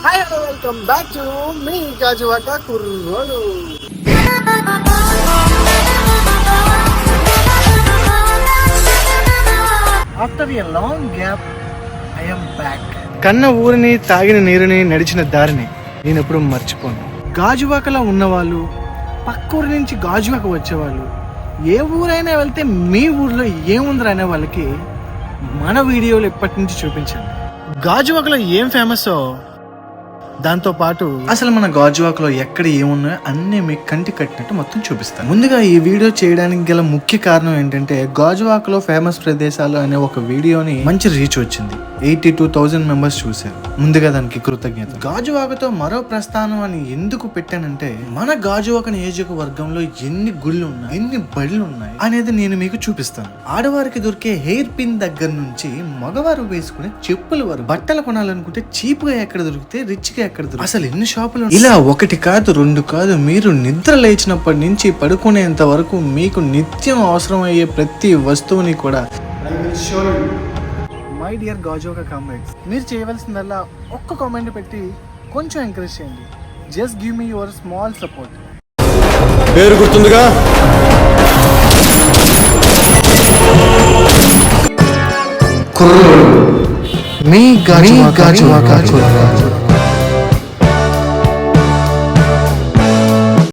Hi hello welcome back to మీ గాజువాక కుర్రోడు. After a long gap I am back. కన్న ఊరిని, తాగిన నీరుని, నడిచిన దారిని నేను ఎప్పుడు మర్చిపోను. గాజువాకలో ఉన్నవాళ్ళు, పక్క ఊరి నుంచి గాజువాక వచ్చేవాళ్ళు, ఏ ఊరైనా వెళ్తే మీ ఊర్లో ఏముందిరా అనే వాళ్ళకి మన వీడియోలు ఎప్పటి నుంచి చూపించాను. గాజువాకలో ఏం ఫేమస్, దాంతో పాటు అసలు మన గాజువాకలో ఎక్కడ ఏమున్నాయో అన్నీ మీకు కంటి కట్టినట్టు మొత్తం చూపిస్తాను. ముందుగా ఈ వీడియో చేయడానికి గల ముఖ్య కారణం ఏంటంటే, గాజువాకలో ఫేమస్ ప్రదేశాలు అనే ఒక వీడియోని మంచి రీచ్ వచ్చింది. 82,000 మెంబర్స్ చూశారు. ముందుగా దానికి కృతజ్ఞత. గాజువాకతో మరో ప్రస్థానం అని ఎందుకు పెట్టానంటే, మన గాజువాక నియోజకవర్గంలో ఎన్ని గుళ్ళు ఉన్నాయి, ఎన్ని బళ్ళు ఉన్నాయి అనేది నేను మీకు చూపిస్తాను. ఆడవారికి దొరికే హెయిర్ పిన్ దగ్గర నుంచి మగవారు వేసుకునే చెప్పుల వరకు, బట్టలు కొనాలనుకుంటే చీప్ గా ఎక్కడ దొరికితే రిచ్ గా ఎక్కడ దొరుకుతాయి, అసలు ఎన్ని షాపులు. ఇలా ఒకటి కాదు, రెండు కాదు, మీరు నిద్ర లేచినప్పటి నుంచి పడుకునేంత వరకు మీకు నిత్యం అవసరం అయ్యే ప్రతి వస్తువుని కూడా మై డియర్ గాజువాక కామ్రేడ్స్, మీరు చేయవలసిందల్లా ఒక్క కామెంట్ పెట్టి కొంచెం ఎంకరేజ్ చేయండి. Just give me your small support. పేరు గుర్తుందిగా, మీ గాజువాక.